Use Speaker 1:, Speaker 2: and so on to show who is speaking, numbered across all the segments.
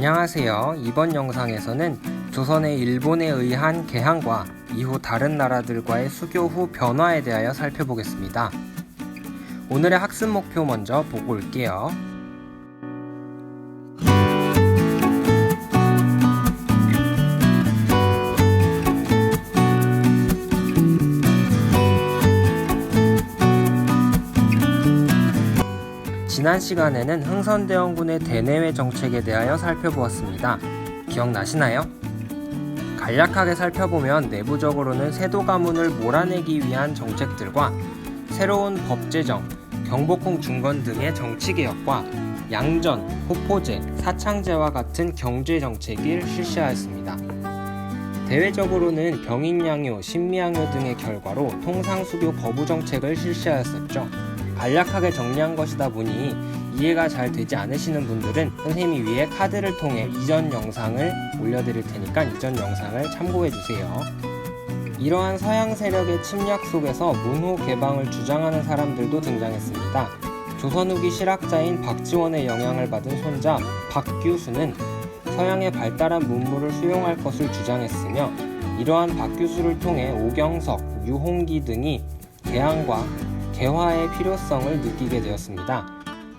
Speaker 1: 안녕하세요. 이번 영상에서는 조선의 일본에 의한 개항과 이후 다른 나라들과의 수교 후 변화에 대하여 살펴보겠습니다. 오늘의 학습 목표 먼저 보고 올게요. 지난 시간에는 흥선대원군의 대내외 정책에 대하여 살펴보았습니다. 기억나시나요? 간략하게 살펴보면 내부적으로는 세도 가문을 몰아내기 위한 정책들과 새로운 법 제정, 경복궁 중건 등의 정치개혁과 양전, 호포제, 사창제와 같은 경제정책을 실시하였습니다. 대외적으로는 병인양요, 신미양요 등의 결과로 통상수교 거부 정책을 실시하였었죠. 간략하게 정리한 것이다 보니 이해가 잘 되지 않으시는 분들은 선생님이 위에 카드를 통해 이전 영상을 올려드릴 테니까 이전 영상을 참고해주세요. 이러한 서양 세력의 침략 속에서 문호 개방을 주장하는 사람들도 등장했습니다. 조선 후기 실학자인 박지원의 영향을 받은 손자 박규수는 서양의 발달한 문물을 수용할 것을 주장했으며, 이러한 박규수를 통해 오경석, 유홍기 등이 개항과 개화의 필요성을 느끼게 되었습니다.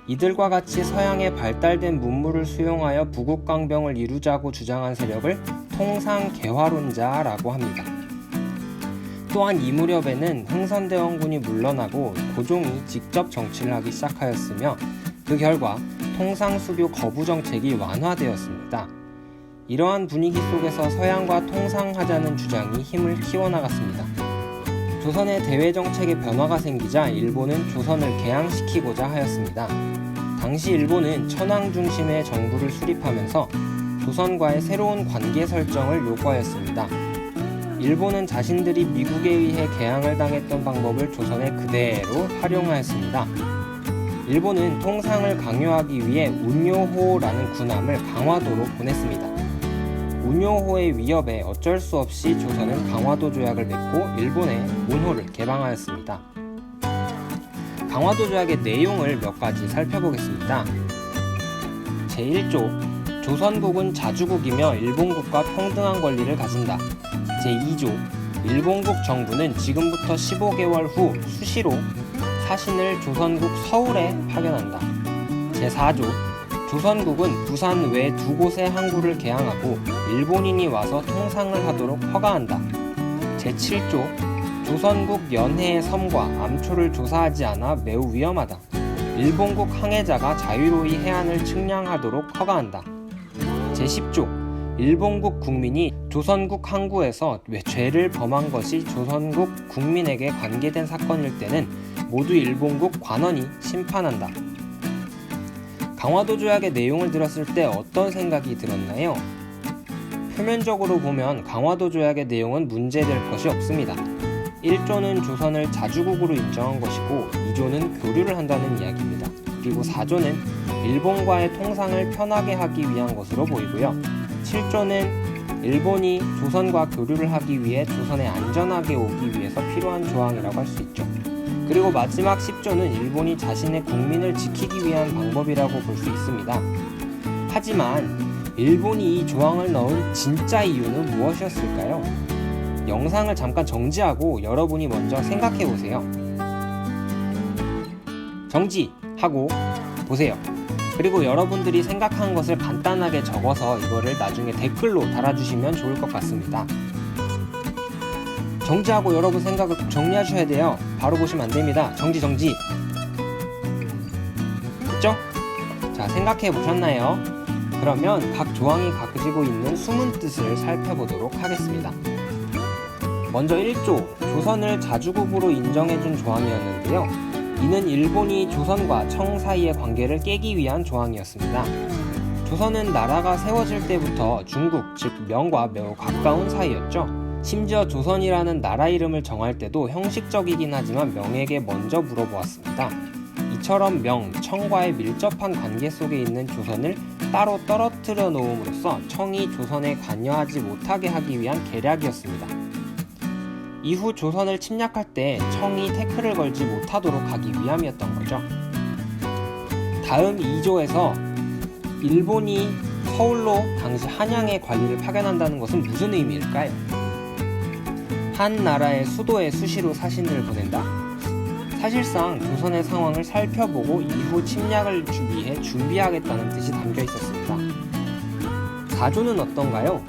Speaker 1: 이들과 같이 서양의 발달된 문물을 수용하여 부국강병을 이루자고 주장한 세력을 통상개화론자라고 합니다. 또한 이 무렵에는 흥선대원군이 물러나고 고종이 직접 정치를 하기 시작하였으며, 그 결과 통상수교 거부 정책이 완화되었습니다. 이러한 분위기 속에서 서양과 통상하자는 주장이 힘을 키워나갔습니다. 조선의 대외정책에 변화가 생기자 일본은 조선을 개항시키고자 하였습니다. 당시 일본은 천황 중심의 정부를 수립하면서 조선과의 새로운 관계 설정을 요구하였습니다. 일본은 자신들이 미국에 의해 개항을 당했던 방법을 조선에 그대로 활용하였습니다. 일본은 통상을 강요하기 위해 운요호라는 군함을 강화도로 보냈습니다. 운요호의 위협에 어쩔 수 없이 조선은 강화도 조약을 맺고 일본의 문호를 개방하였습니다. 강화도 조약의 내용을 몇 가지 살펴보겠습니다. 제1조, 조선국은 자주국이며 일본국과 평등한 권리를 가진다. 제2조, 일본국 정부는 지금부터 15개월 후 수시로 사신을 조선국 서울에 파견한다. 제4조, 조선국은 부산 외 2곳에 항구를 개항하고 일본인이 와서 통상을 하도록 허가한다. 제7조, 조선국 연해의 섬과 암초를 조사하지 않아 매우 위험하다. 일본국 항해자가 자유로이 해안을 측량하도록 허가한다. 제10조, 일본국 국민이 조선국 항구에서 죄를 범한 것이 조선국 국민에게 관계된 사건일 때는 모두 일본국 관원이 심판한다. 강화도 조약의 내용을 들었을 때 어떤 생각이 들었나요? 표면적으로 보면 강화도 조약의 내용은 문제될 것이 없습니다. 1조는 조선을 자주국으로 인정한 것이고 2조는 교류를 한다는 이야기입니다. 그리고 4조는 일본과의 통상을 편하게 하기 위한 것으로 보이고요. 7조는 일본이 조선과 교류를 하기 위해 조선에 안전하게 오기 위해서 필요한 조항이라고 할 수 있죠. 그리고 마지막 10조는 일본이 자신의 국민을 지키기 위한 방법이라고 볼 수 있습니다. 하지만 일본이 이 조항을 넣은 진짜 이유는 무엇이었을까요? 영상을 잠깐 정지하고 여러분이 먼저 생각해보세요. 정지하고 보세요. 그리고 여러분들이 생각한 것을 간단하게 적어서 이거를 나중에 댓글로 달아주시면 좋을 것 같습니다. 정지하고 여러분 생각을 꼭 정리하셔야 돼요. 바로 보시면 안됩니다. 정지. 됐죠? 자, 생각해 보셨나요? 그러면 각 조항이 가지고 있는 숨은 뜻을 살펴보도록 하겠습니다. 먼저 1조, 조선을 자주국으로 인정해준 조항이었는데요. 이는 일본이 조선과 청 사이의 관계를 깨기 위한 조항이었습니다. 조선은 나라가 세워질 때부터 중국, 즉 명과 매우 가까운 사이였죠. 심지어 조선이라는 나라 이름을 정할 때도 형식적이긴 하지만 명에게 먼저 물어보았습니다. 이처럼 명, 청과의 밀접한 관계 속에 있는 조선을 따로 떨어뜨려 놓음으로써 청이 조선에 관여하지 못하게 하기 위한 계략이었습니다. 이후 조선을 침략할 때 청이 태클을 걸지 못하도록 하기 위함이었던 거죠. 다음 2조에서 일본이 서울로 당시 한양의 관리를 파견한다는 것은 무슨 의미일까요? 한 나라의 수도에 수시로 사신을 보낸다? 사실상 조선의 상황을 살펴보고 이후 침략을 위해 준비하겠다는 뜻이 담겨 있었습니다. 사조는 어떤가요?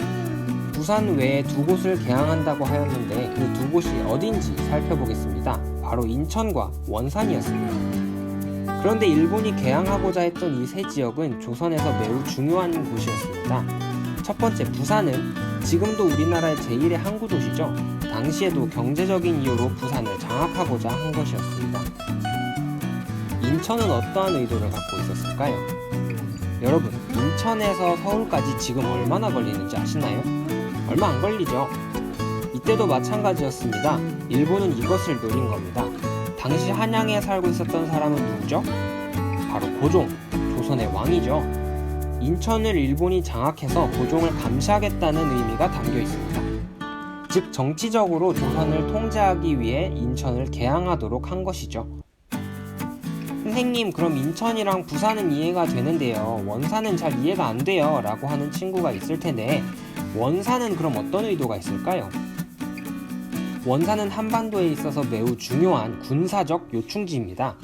Speaker 1: 부산 외에 두 곳을 개항한다고 하였는데 그 두 곳이 어딘지 살펴보겠습니다. 바로 인천과 원산이었습니다. 그런데 일본이 개항하고자 했던 이 세 지역은 조선에서 매우 중요한 곳이었습니다. 첫 번째, 부산은 지금도 우리나라의 제1의 항구 도시죠. 당시에도 경제적인 이유로 부산을 장악하고자 한 것이었습니다. 인천은 어떠한 의도를 갖고 있었을까요? 여러분, 인천에서 서울까지 지금 얼마나 걸리는지 아시나요? 얼마 안 걸리죠? 이때도 마찬가지였습니다. 일본은 이것을 노린 겁니다. 당시 한양에 살고 있었던 사람은 누구죠? 바로 고종, 조선의 왕이죠. 인천을 일본이 장악해서 고종을 감시하겠다는 의미가 담겨 있습니다. 즉 정치적으로 조선을 통제하기 위해 인천을 개항하도록 한 것이죠. 선생님, 그럼 인천이랑 부산은 이해가 되는데요, 원산은 잘 이해가 안 돼요 라고 하는 친구가 있을 텐데, 원산은 그럼 어떤 의도가 있을까요? 원산은 한반도에 있어서 매우 중요한 군사적 요충지입니다.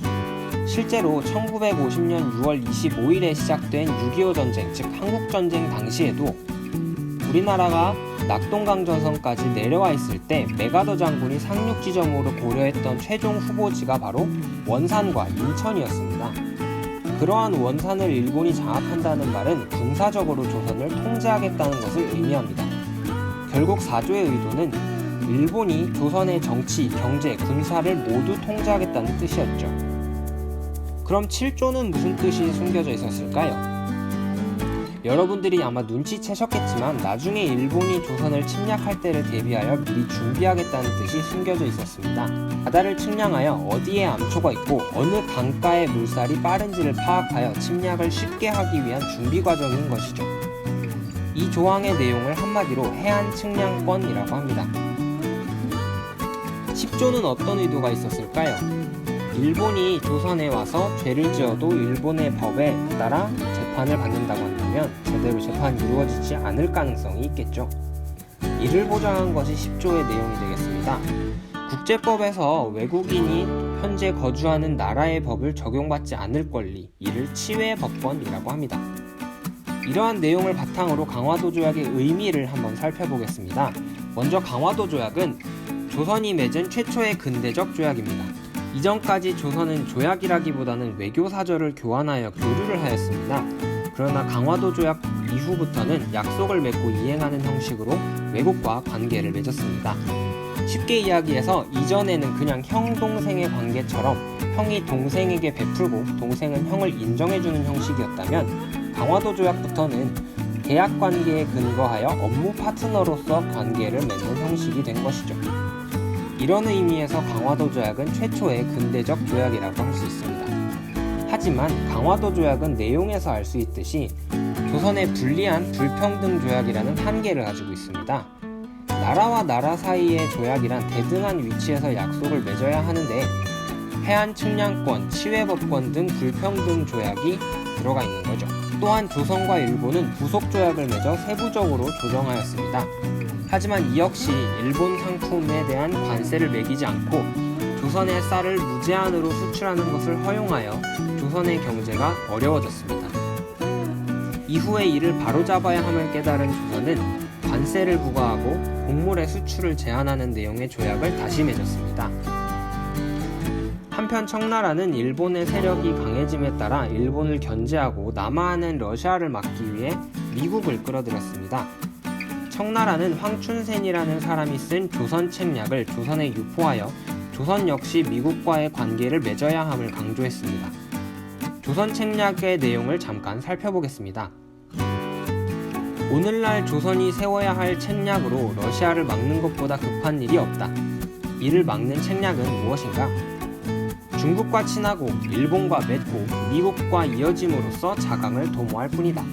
Speaker 1: 실제로 1950년 6월 25일에 시작된 6.25 전쟁, 즉 한국전쟁 당시에도 우리나라가 낙동강전선까지 내려와 있을 때 메가더 장군이 상륙 지점으로 고려했던 최종 후보지가 바로 원산과 인천이었습니다. 그러한 원산을 일본이 장악한다는 말은 군사적으로 조선을 통제하겠다는 것을 의미합니다. 결국 사조의 의도는 일본이 조선의 정치, 경제, 군사를 모두 통제하겠다는 뜻이었죠. 그럼 7조는 무슨 뜻이 숨겨져 있었을까요? 여러분들이 아마 눈치채셨겠지만 나중에 일본이 조선을 침략할 때를 대비하여 미리 준비하겠다는 뜻이 숨겨져 있었습니다. 바다를 측량하여 어디에 암초가 있고 어느 강가의 물살이 빠른지를 파악하여 침략을 쉽게 하기 위한 준비 과정인 것이죠. 이 조항의 내용을 한마디로 해안 측량권이라고 합니다. 10조는 어떤 의도가 있었을까요? 일본이 조선에 와서 죄를 지어도 일본의 법에 따라 재판을 받는다고 한다면 제대로 재판이 이루어지지 않을 가능성이 있겠죠. 이를 보장한 것이 10조의 내용이 되겠습니다. 국제법에서 외국인이 현재 거주하는 나라의 법을 적용받지 않을 권리, 이를 치외법권이라고 합니다. 이러한 내용을 바탕으로 강화도 조약의 의미를 한번 살펴보겠습니다. 먼저 강화도 조약은 조선이 맺은 최초의 근대적 조약입니다. 이전까지 조선은 조약이라기보다는 외교사절을 교환하여 교류를 하였습니다. 그러나 강화도 조약 이후부터는 약속을 맺고 이행하는 형식으로 외국과 관계를 맺었습니다. 쉽게 이야기해서 이전에는 그냥 형 동생의 관계처럼 형이 동생에게 베풀고 동생은 형을 인정해주는 형식이었다면, 강화도 조약부터는 계약 관계에 근거하여 업무 파트너로서 관계를 맺는 형식이 된 것이죠. 이런 의미에서 강화도 조약은 최초의 근대적 조약이라고 할 수 있습니다. 하지만 강화도 조약은 내용에서 알 수 있듯이 조선의 불리한 불평등 조약이라는 한계를 가지고 있습니다. 나라와 나라 사이의 조약이란 대등한 위치에서 약속을 맺어야 하는데 해안 측량권, 치외법권 등 불평등 조약이 들어가 있는 거죠. 또한 조선과 일본은 부속 조약을 맺어 세부적으로 조정하였습니다. 하지만 이 역시 일본 상품에 대한 관세를 매기지 않고 조선의 쌀을 무제한으로 수출하는 것을 허용하여 조선의 경제가 어려워졌습니다. 이후에 이를 바로잡아야 함을 깨달은 조선은 관세를 부과하고 곡물의 수출을 제한하는 내용의 조약을 다시 맺었습니다. 한편 청나라는 일본의 세력이 강해짐에 따라 일본을 견제하고 남하하는 러시아를 막기 위해 미국을 끌어들였습니다. 청나라는 황춘센이라는 사람이 쓴 조선 책략을 조선에 유포하여 조선 역시 미국과의 관계를 맺어야 함을 강조했습니다. 조선 책략의 내용을 잠깐 살펴보겠습니다. 오늘날 조선이 세워야 할 책략으로 러시아를 막는 것보다 급한 일이 없다. 이를 막는 책략은 무엇인가? 중국과 친하고 일본과 맺고 미국과 이어짐으로써 자강을 도모할 뿐이다.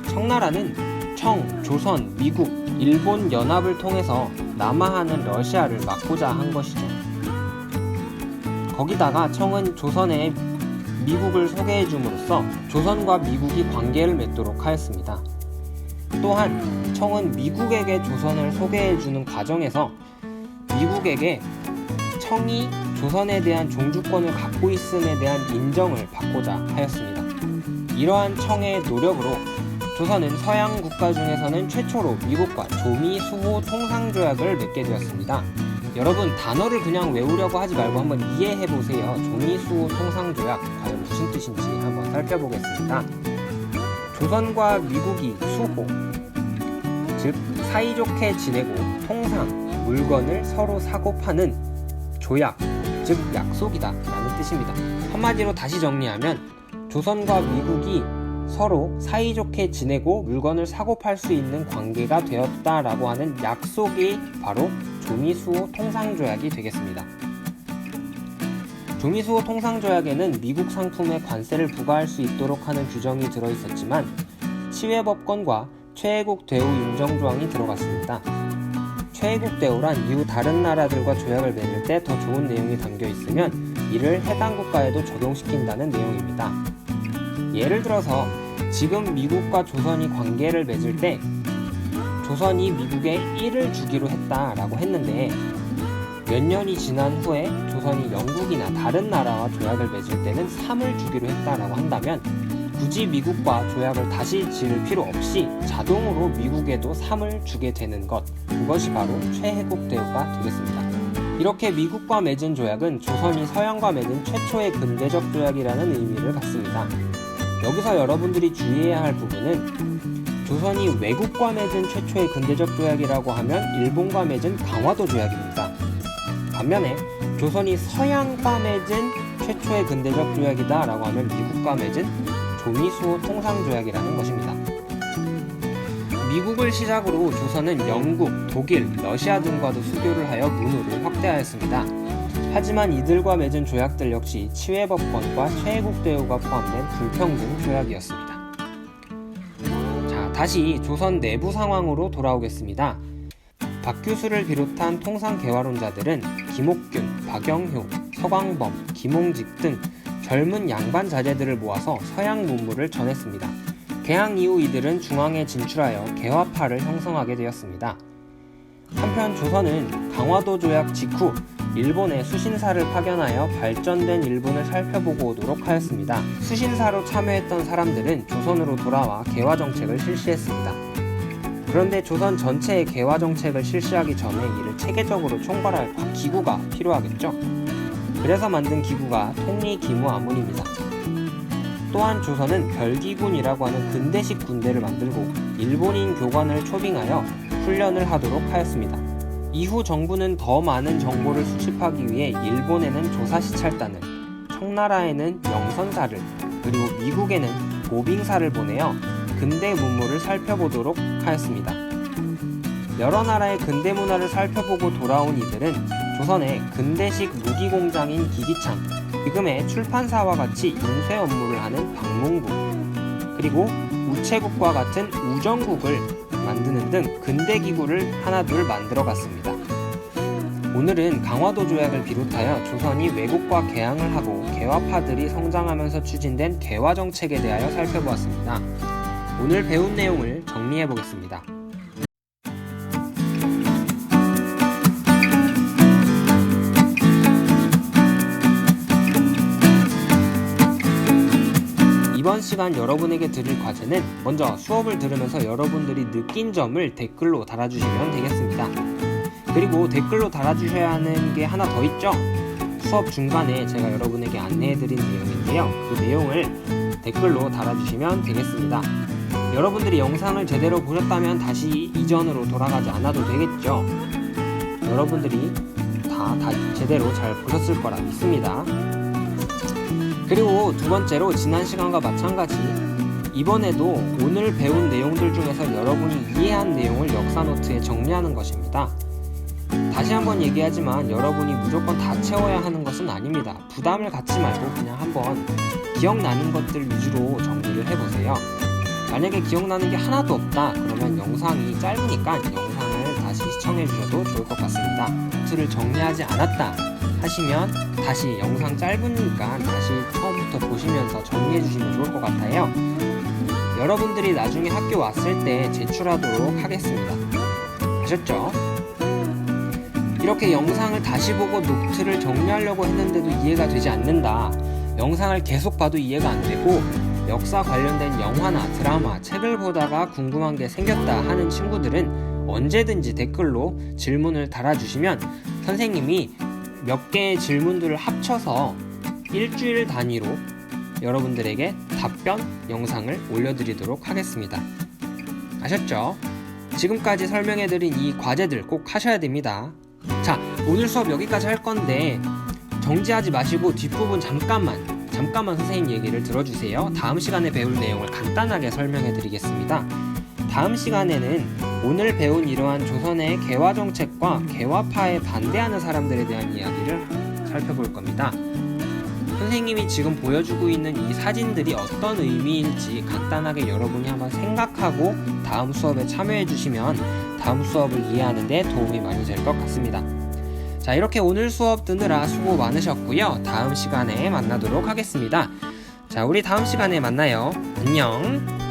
Speaker 1: 청나라는 청, 조선, 미국, 일본 연합을 통해서 남하하는 러시아를 막고자 한 것이죠. 거기다가 청은 조선의 미국을 소개해 줌으로써 조선과 미국이 관계를 맺도록 하였습니다. 또한 청은 미국에게 조선을 소개해 주는 과정에서 미국에게 청이 조선에 대한 종주권을 갖고 있음에 대한 인정을 받고자 하였습니다. 이러한 청의 노력으로 조선은 서양 국가 중에서는 최초로 미국과 조미 수호 통상조약을 맺게 되었습니다. 여러분, 단어를 그냥 외우려고 하지 말고 한번 이해해 보세요. 조미 수호 통상조약 과연 무슨 뜻인지 한번 살펴보겠습니다. 조선과 미국이 수호, 즉 사이좋게 지내고 통상, 물건을 서로 사고 파는 조약, 즉 약속이다 라는 뜻입니다. 한마디로 다시 정리하면 조선과 미국이 서로 사이좋게 지내고 물건을 사고 팔 수 있는 관계가 되었다라고 하는 약속이 바로 조미수호 통상조약이 되겠습니다. 조미수호 통상조약에는 미국 상품에 관세를 부과할 수 있도록 하는 규정이 들어있었지만 치외법권과 최애국 대우 인정조항이 들어갔습니다. 최애국 대우란 이후 다른 나라들과 조약을 맺을 때 더 좋은 내용이 담겨 있으면 이를 해당 국가에도 적용시킨다는 내용입니다. 예를 들어서 지금 미국과 조선이 관계를 맺을 때 조선이 미국에 1을 주기로 했다라고 했는데 몇 년이 지난 후에 조선이 영국이나 다른 나라와 조약을 맺을 때는 3을 주기로 했다라고 한다면 굳이 미국과 조약을 다시 지을 필요 없이 자동으로 미국에도 3을 주게 되는 것, 그것이 바로 최애국 대우가 되겠습니다. 이렇게 미국과 맺은 조약은 조선이 서양과 맺은 최초의 근대적 조약이라는 의미를 갖습니다. 여기서 여러분들이 주의해야 할 부분은 조선이 외국과 맺은 최초의 근대적 조약이라고 하면 일본과 맺은 강화도 조약입니다. 반면에 조선이 서양과 맺은 최초의 근대적 조약이다 라고 하면 미국과 맺은 조미수호 통상조약이라는 것입니다. 미국을 시작으로 조선은 영국, 독일, 러시아 등과도 수교를 하여 문호를 확대하였습니다. 하지만 이들과 맺은 조약들 역시 치외법권과 최애국 대우가 포함된 불평등 조약이었습니다. 자, 다시 조선 내부 상황으로 돌아오겠습니다. 박규수를 비롯한 통상개화론자들은 김옥균, 박영효, 서광범, 김홍직 등 젊은 양반 자제들을 모아서 서양 문물을 전했습니다. 개항 이후 이들은 중앙에 진출하여 개화파를 형성하게 되었습니다. 한편 조선은 강화도 조약 직후 일본에 수신사를 파견하여 발전된 일본을 살펴보고 오도록 하였습니다. 수신사로 참여했던 사람들은 조선으로 돌아와 개화 정책을 실시했습니다. 그런데 조선 전체의 개화 정책을 실시하기 전에 이를 체계적으로 총괄할 기구가 필요하겠죠. 그래서 만든 기구가 통리기무아문입니다. 또한 조선은 별기군이라고 하는 근대식 군대를 만들고 일본인 교관을 초빙하여 훈련을 하도록 하였습니다. 이후 정부는 더 많은 정보를 수집하기 위해 일본에는 조사시찰단을, 청나라에는 영선사를, 그리고 미국에는 보빙사를 보내어 근대 문물을 살펴보도록 하였습니다. 여러 나라의 근대 문화를 살펴보고 돌아온 이들은 조선의 근대식 무기공장인 기기창, 지금의 출판사와 같이 인쇄 업무를 하는 방문국, 그리고 우체국과 같은 우정국을 만드는 등 근대기구를 하나둘 만들어 갔습니다. 오늘은 강화도 조약을 비롯하여 조선이 외국과 개항을 하고 개화파들이 성장하면서 추진된 개화 정책에 대하여 살펴보았습니다. 오늘 배운 내용을 정리해 보겠습니다. 이번 시간 여러분에게 드릴 과제는 먼저 수업을 들으면서 여러분들이 느낀 점을 댓글로 달아주시면 되겠습니다. 그리고 댓글로 달아주셔야 하는 게 하나 더 있죠? 수업 중간에 제가 여러분에게 안내해드린 내용인데요. 그 내용을 댓글로 달아주시면 되겠습니다. 여러분들이 영상을 제대로 보셨다면 다시 이전으로 돌아가지 않아도 되겠죠? 여러분들이 다 제대로 잘 보셨을 거라 믿습니다. 그리고 두 번째로 지난 시간과 마찬가지 이번에도 오늘 배운 내용들 중에서 여러분이 이해한 내용을 역사 노트에 정리하는 것입니다. 다시 한번 얘기하지만 여러분이 무조건 다 채워야 하는 것은 아닙니다. 부담을 갖지 말고 그냥 한번 기억나는 것들 위주로 정리를 해보세요. 만약에 기억나는 게 하나도 없다 그러면 영상이 짧으니까 영상을 다시 시청해 주셔도 좋을 것 같습니다. 노트를 정리하지 않았다 하시면 다시 영상 짧으니까 다시 처음부터 보시면서 정리해 주시면 좋을 것 같아요. 여러분들이 나중에 학교 왔을 때 제출하도록 하겠습니다. 아셨죠? 이렇게 영상을 다시 보고 노트를 정리하려고 했는데도 이해가 되지 않는다, 영상을 계속 봐도 이해가 안 되고 역사 관련된 영화나 드라마, 책을 보다가 궁금한 게 생겼다 하는 친구들은 언제든지 댓글로 질문을 달아주시면 선생님이 몇 개의 질문들을 합쳐서 일주일 단위로 여러분들에게 답변 영상을 올려드리도록 하겠습니다. 아셨죠? 지금까지 설명해드린 이 과제들 꼭 하셔야 됩니다. 자, 오늘 수업 여기까지 할 건데 정지하지 마시고 뒷부분 잠깐만 선생님 얘기를 들어주세요. 다음 시간에 배울 내용을 간단하게 설명해 드리겠습니다. 다음 시간에는 오늘 배운 이러한 조선의 개화 정책과 개화파에 반대하는 사람들에 대한 이야기를 살펴볼 겁니다. 선생님이 지금 보여주고 있는 이 사진들이 어떤 의미일지 간단하게 여러분이 한번 생각하고 다음 수업에 참여해 주시면 다음 수업을 이해하는 데 도움이 많이 될 것 같습니다. 자, 이렇게 오늘 수업 듣느라 수고 많으셨고요. 다음 시간에 만나도록 하겠습니다. 자, 우리 다음 시간에 만나요. 안녕.